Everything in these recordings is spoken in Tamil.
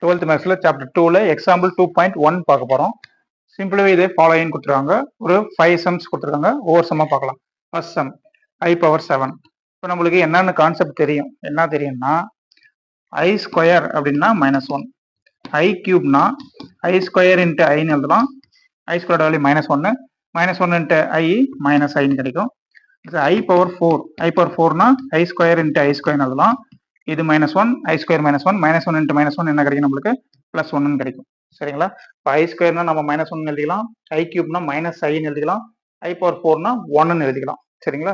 12th மேக்ஸில் சாப்டர் 2ல எக்ஸாம்பிள் 2.1 பார்க்க போகிறோம். சிம்பிளாகவே இதே ஃபாலோயிங் கொடுத்துருக்காங்க. ஒரு 5 சம்ஸ் கொடுத்துருக்காங்க. ஒவ்வொரு சம்மாக பார்க்கலாம். First sum I power 7. இப்போ நம்மளுக்கு என்னென்ன கான்செப்ட் தெரியும், என்ன தெரியும்னா I ஸ்கொயர் அப்படின்னா -1, I கியூப்னா I ஸ்கொயர் இன்ட்டு ஐன்னு எழுதலாம். I square value -1, -1 into I -iன்னு கிடைக்கும். I பவர் 4, I பவர் 4னா I ஸ்கொயர் இன்ட்டு I ஸ்கொயர்னு எழுதலாம். இது -1, I ஸ்கொயர் -1, -1 இன்ட்டு -1 என்ன கிடைக்கும் நம்மளுக்கு +1 கிடைக்கும். சரிங்களா? இப்போ I ஸ்கொயர்னா நம்ம -1 எழுதிக்கலாம், I கியூப்னா -iன்னு எழுதிக்கலாம், I பவர் 4னா 1ன்னு எழுதிக்கலாம். சரிங்களா?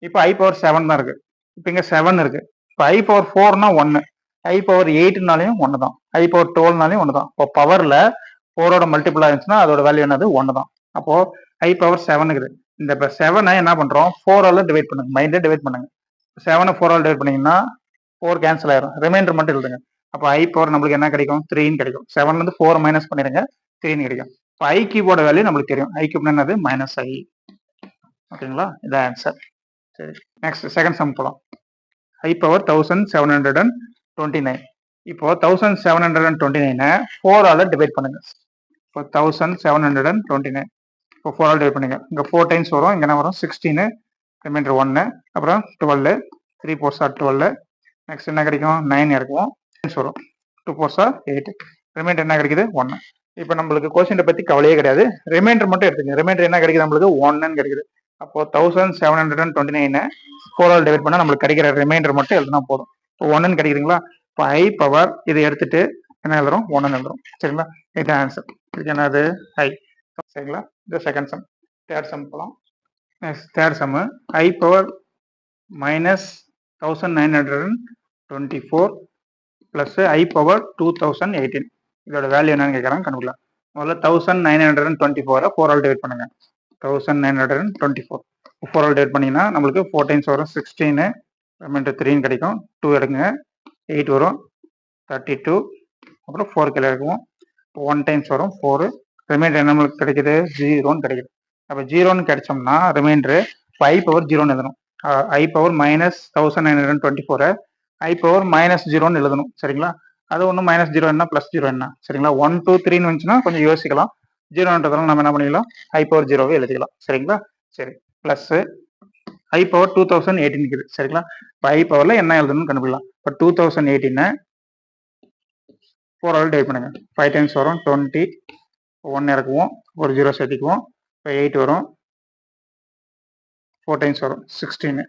இப்போ I பவர் 7 தான் இருக்கு. இப்போ இங்க 7 இருக்கு. இப்போ I பவர் 4னா 1, I பவர் 8னாலையும் 1 தான், I பவர் 12னாலையும் 1 தான். இப்போ பவர்ல 4ஓட மல்டிபிள் ஆயிருந்துச்சுன்னா அதோட வேல்யூ என்னது 1 தான். அப்போ I பவர் 7 இருக்குது. இந்த இப்போ 7ஐ என்ன பண்றோம், 4ஆல டிவைட் பண்ணுங்க, மைண்டே டிவைட் பண்ணுங்க. 7ஐ 4ஆல் டிவைட் பண்ணீங்கன்னா 4 கேன்சல் ஆயிரும், ரிமைண்டர் மட்டும் எழுதுங்க. அப்போ I பவர் நம்மளுக்கு என்ன கிடைக்கும், 3ன்னு கிடைக்கும். 7ல இருந்து 4 மைனஸ் பண்ணிடுங்க, 3ன்னு கிடைக்கும். இப்போ I கியூபோட வேல்யூ நம்மளுக்கு தெரியும், I கியூப் என்னது -i. ஓகேங்களா? இதான் ஆன்சர். சரி, நெக்ஸ்ட் செகண்ட் சம் போலாம். I power 1729. இப்போ 1729 4ஆல டிவைட் பண்ணுங்க. இப்போ 1729 இப்போ 4ஆல் டிவைட் பண்ணுங்க. இங்க 4 டைம்ஸ் வரும், இங்க என்ன வரும் 16, ரிமைண்டர் 1, அப்புறம் 12, 3 4s are 12, நெக்ஸ்ட் என்ன கிடைக்கும் 9 இருக்கும், வரும் 2 4s are 8, ரிமைண்டர் என்ன கிடைக்குது 1. இப்போ நம்மளுக்கு கொஸ்டினை பத்தி கவலையே கிடையாது, ரிமைண்டர் மட்டும் எடுத்துங்க. ரிமைண்டர் என்ன கிடைக்குது நம்மளுக்கு 1ன்னு கிடைக்குது. அப்போ 1729 4ஆல் டிவைட் பண்ணா நம்மளுக்கு கிடைக்கிற ரிமைண்டர் மட்டும் எழுதினா போதும். இப்போ 1ன்னு கிடைக்குதுங்களா? இப்போ I பவர் இதை எடுத்துட்டு என்ன எழுதுறோம் 1ன்னு எழுதுறோம். சரிங்களா? இதுதான் ஆன்சர். இதுக்கு என்னது I. சரிங்களா? இது செகண்ட் சம். தேர்ட் சம் போலாம். Third sum I power -1924 plus I power 2018. இதோட வேல்யூ என்னன்னு கேட்கறாங்க, கண்டுபிடிக்கலாம். முதல்ல 1924 4ஆல் டிவைட் பண்ணுங்க. 1924 4ஆல் டிவைட் பண்ணீங்கன்னா நம்மளுக்கு 4 டைம்ஸ் வரும், 16, ரிமைண்டர் 3ன்னு கிடைக்கும். 2 எடுங்க, 8 வரும், 32, அப்புறம் 4 கீழே இருக்கும். 1 டைம்ஸ் வரும் 4, ரிமைண்டர் என்ன நம்மளுக்கு கிடைக்குது 0ன்னு கிடைக்குது. அப்போ 0ன்னு கிடைச்சோம்னா ரிமைண்டர் I பவர் 0ன்னு எழுதணும். I பவர் -1924 I பவர் -0ன்னு எழுதணும். சரிங்களா? அது ஒன்றும் -0 என்ன +0 என்ன. சரிங்களா? 1 2 3ன்னு வந்துச்சுன்னா கொஞ்சம் யோசிக்கலாம். 0ன்றதால நம்ம என்ன பண்ணிக்கலாம், I பவர் 0வே எழுதிக்கலாம். சரிங்களா? சரி, பிளஸ் I பவர் 2018 இருக்குது. சரிங்களா? இப்போ I பவர்ல என்ன எழுதணும்னு கண்டுபிடிக்கலாம். இப்போ 2018 4ஆல் டிவைட் பண்ணுங்க. 5 டைம்ஸ் வரும், 20, 1 இறக்குவோம், ஒரு 0 சேர்த்திக்குவோம். இப்போ 8 வரும், 4 டைம்ஸ் வரும், 16,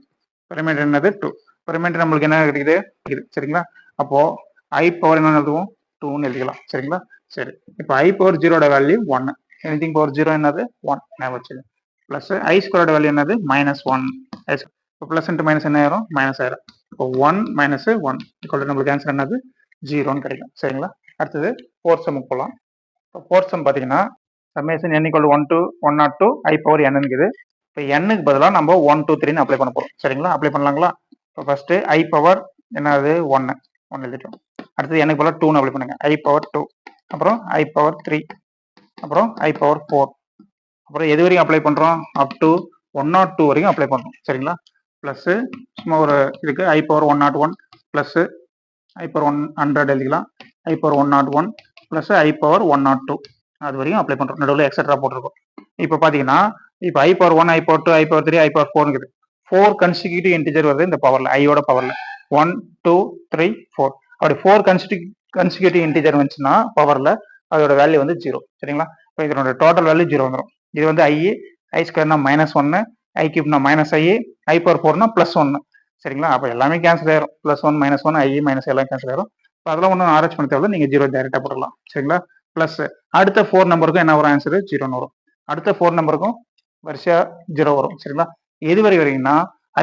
ரிமைண்டர் என்னது 2. ரிமைண்டர் நம்மளுக்கு என்ன கிடைக்குது. சரிங்களா? அப்போ I பவர் என்ன எழுதுவோம் 2ன்னு எழுதிக்கலாம். சரிங்களா? சரி, இப்போ I பவர் 0ஓட வேல்யூ 1, எனிதிங் பவர் 0 என்னது 1 ஞாபகம் வச்சுக்கோங்க. பிளஸ் I ஸ்கொயரோட வேல்யூ என்னது -1. இப்போ பிளஸ் இன்ட்டு மைனஸ் என்ன ஆயிரும், மைனஸ் ஆயிரும். இப்போ 1 - 1 ஈக்குவல் நம்மளுக்கு ஆன்சர் என்னது 0ன்னு கிடைக்கும். சரிங்களா? அடுத்தது ஃபோர்த் சம்முக்கு போகலாம். இப்போ ஃபோர்த் சம் பார்த்தீங்கன்னா summation n = 1 to 102 I power n இருக்குது. இப்போ n-க்கு பதிலாக நம்ம 1 2 3ன்னு அப்ளை பண்ண போகிறோம். சரிங்களா? அப்ளை பண்ணலாங்களா? இப்போ ஃபர்ஸ்ட் I பவர் என்னது 1 எழுதிட்டோம். அடுத்தது n-க்கு பதிலாக 2ன்னு அப்ளை பண்ணுங்க. I பவர் 2, அப்புறம் I பவர் 3, அப்புறம் I பவர் 4, அப்புறம் எது வரைக்கும் அப்ளை பண்ணுறோம், அப் டு 102 வரைக்கும் அப்ளை பண்ணுறோம். சரிங்களா? ப்ளஸ் சும்மா ஒரு இதுக்கு I power 101 plus I power 100 எழுதிக்கலாம். I power 101 plus I power 102 அது வரைக்கும் அப்ளை பண்ணுறோம். நடுவில் எக்ஸட்ரா போட்டிருக்கோம். இப்போ பார்த்தீங்கன்னா இப்போ I power 1, I power 2, I power 3, I power 4 இருக்குது. 4 கன்சிக்யூட்டிவ் இன்டிஜர் வருது இந்த பவரில், ஐயோட பவரில் 1 2 3 4. அப்படி 4 கன்சிக்யூட்டிவ் இன்டிஜர் வந்துச்சுன்னா பவரில் அதோட வேல்யூ வந்து 0. சரிங்களா? இப்போ இதனோட டோட்டல் வேல்யூ 0 வந்துடும். இது வந்து I ஸ்கொயர்னா -1, I கியூப்னா -i, I பவர் 4னா +1. சரிங்களா? அப்போ எல்லாமே கேன்சல் ஆயிரும், +1 -1 I எல்லாம் கேன்சல் ஆயிரும். இப்போ அதெல்லாம் ஒன்றும் ஆராய்ச்சி பண்ண தேவை, நீங்கள் 0 டேரெக்டாக போட்டுக்கலாம். சரிங்களா? ப்ளஸ் அடுத்த 4 நம்பருக்கும் என்ன வரும், ஆன்சர் 0ன்னு வரும். அடுத்த 4 நம்பருக்கும் வரிசையா 0 வரும். சரிங்களா? எது வரைக்கும்னா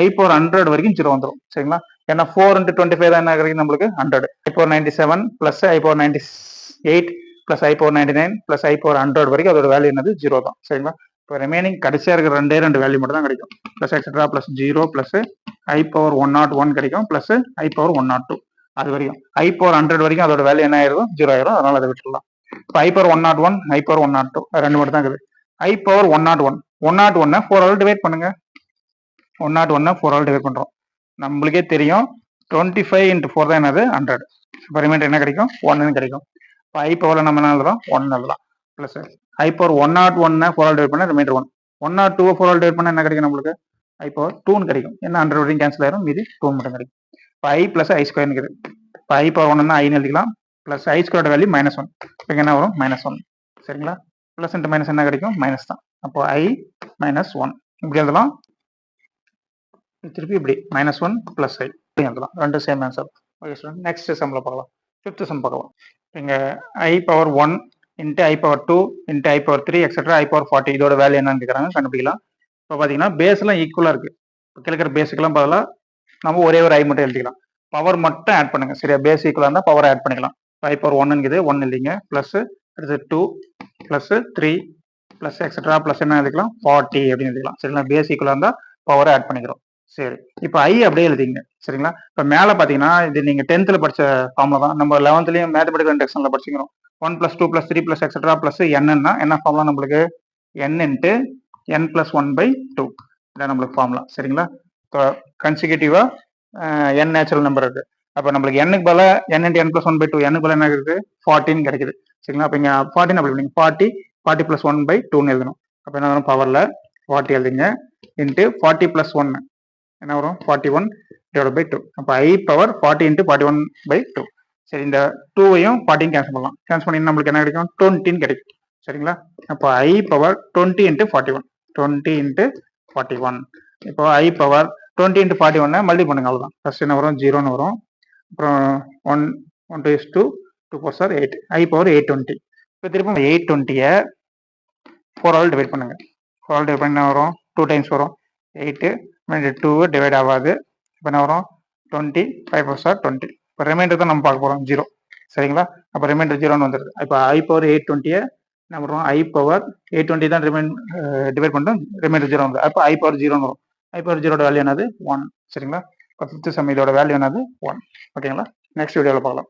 I பவர் 100 வரைக்கும் 0 வந்துடும். சரிங்களா? ஏன்னா 4 × 25 தான் என்ன கிடைக்கும் நம்மளுக்கு 100. I power 97 plus I power 98 plus I power 99 plus I power 100 வரைக்கும் அதோட வேல்யூ என்னது 0 தான். சரிங்களா? இப்போ ரிமைனிங் கடைசியாக இருக்கிற 2 வேல்யூ மட்டும் தான் கிடைக்கும். Plus etcetera plus 0 plus I power 101 கிடைக்கும், ப்ளஸ் I பவர் 102 அது வரைக்கும். I பவர் 100 வரைக்கும் அதோட வேல்யூ என்ன ஆயிரும் 0 ஆயிரும், அதனால அதை விட்டுடலாம். இப்போ I பவர் 101, I பவர் 102 2 மட்டும் தான் இருக்குது. I பவர் 101 4ஆல் டிவைட் பண்ணுங்க. 101 4ஆல் டிவைட் பண்ணுறோம். நம்மளுக்கே தெரியும் 25 × 4 தான் என்னது 100. இப்போ ரிமைண்டர் என்ன கிடைக்கும் 1ன்னு கிடைக்கும். இப்போ ஐ பவரில் நம்ம என்ன எழுதுறோம் 1 எழுதலாம் ப்ளஸ் ஐ பவர் 101 4 டிவைட் பண்ணால் ரிமைண்டர் 1 102 4 டிவைட் பண்ணால் என்ன கிடைக்கும் நம்மளுக்கு ஐ பவர் 2 கிடைக்கும். ஏன்னா 100 வரையும் கேன்சல் ஆயிரும், மீதி 2 மட்டும் கிடைக்கும். இப்போ ஐ ப்ளஸ் ஐ ஸ்கொயர் இருக்குது. இப்போ ஐ பவர் 1 ஐன்னு எழுதிக்கலாம் ப்ளஸ் ஐ ஸ்கொயரோட வேல்யூ -1. இப்போ என்ன வரும் -1 சரிங்களா. ப்ளஸ் இன்ட்டு மைனஸ் என்ன கிடைக்கும் மைனஸ் தான். அப்போ ஐ -1 இப்படி எழுதலாம். திருப்பி இப்படி -1 ப்ளஸ் ஐ எழுதலாம். ரெண்டு same answer. Okay student, next சம்மில் பார்க்கலாம். 5th சம் பார்க்கலாம். இங்கே I power 1 into I power 2 into I power 3 etcetera I power 40 இதோட வேல்யூ என்னன்னு கேட்குறாங்க, கண்டுபிடிக்கலாம். இப்போ பார்த்தீங்கன்னா பேஸ்லாம் ஈக்குவலாக இருக்குது. இப்போ கிழக்கிற பேஸுக்கெல்லாம் பதிலாக நம்ம ஒரே ஒரு ஐ மட்டும் எழுதிக்கலாம். பவர் மட்டும் ஆட் பண்ணுங்க சரியா. பேஸ் ஈக்குவலாக இருந்தால் பவர் ஆட் பண்ணிக்கலாம். ஐ பவர் 1ங்குது 1 இல்லைங்க ப்ளஸ் அடுத்து 2 ப்ளஸ் 3 ப்ளஸ் எக்ஸெட்ரா ப்ளஸ் என்ன எழுதிக்கலாம் 40 அப்படின்னு எழுதிக்கலாம் சரிங்களா. பேஸ் ஈக்குவலாக இருந்தால் பவரை ஆட் பண்ணிக்கிறோம். சரி, இப்போ ஐ அப்படியே எழுதிங்க சரிங்களா. இப்போ மேலே பார்த்தீங்கன்னா இது நீங்கள் 10th படிச்ச ஃபார்முலா தான். நம்ம 11th மேத்தமெட்டிக்கல் இண்டக்ஷனில் படிச்சிக்கிறோம். 1 + 2 + 3 + எக்ஸெட்ரா ப்ளஸ் என்னன்னா என்ன ஃபார்முலா நம்மளுக்கு n இன்ட்டு n + 1/2 இதான் நம்மளுக்கு ஃபார்முலா சரிங்களா. இப்போ கன்சிகூட்டிவா n நேச்சுரல் நம்பர் இருக்கு. அப்போ நம்மளுக்கு n க்கு பதிலாக n இன்ட்டு n + 1/2 n க்கு பதிலாக என்ன இருக்குது 14 கிடைக்குது சரிங்களா. அப்போ இங்கே 14 அப்படி பண்ணீங்க 40 + 1/2 எழுதணும். அப்போ என்ன வரும் பவரில் 40 எழுதிங்க இன்ட்டு 40 + 1 என்ன வரும் 41/2. அப்போ ஐ பவர் 40 × 41/2. சரி, இந்த 2வையும் 40 கேன்சல் பண்ணலாம். கேன்சல் பண்ணி நம்மளுக்கு என்ன கிடைக்கும் 20 கிடைக்கும் சரிங்களா. அப்போ ஐ பவர் 20 × 41 20 × 41. இப்போ ஐ பவர் 20 × 41 மல்டி பண்ணுங்க அவ்வளோதான். ஃபர்ஸ்ட் என்ன வரும் 0ன்னு வரும். அப்புறம் 1 1 2 2 4 சார் 8 ஐ பவர் 820. இப்போ திரும்ப 820-ஐ 4ஆல் டிவைட் பண்ணுங்க. 4ஆல் டிவைட் பண்ணி என்ன வரும் 2 டைம்ஸ் வரும் 8 2 டிவைட் ஆகாது. இப்போ என்ன வரும் 20 5 4 சார் 20. இப்போ ரிமைண்டர் தான் நம்ம பார்க்க போகிறோம் 0 சரிங்களா. அப்போ ரிமைண்டர் 0ன்னு வந்துடுது. இப்போ ஐ பவர் 820-ஐ என்ன பண்ணுறோம் ஐ பவர் 820 தான் டிவைட் பண்ணிட்டோம் ரிமைண்டர் 0 வந்து. அப்போ ஐ பவர் 0ன்னு வரும். ஐ பவர் 0 வேல்யூ என்னது 1 சரிங்களா. இப்போ 5th சம் இதோட வேல்யூ என்னது 1 ஓகேங்களா. நெக்ஸ்ட் வீடியோவில் பார்க்கலாம்.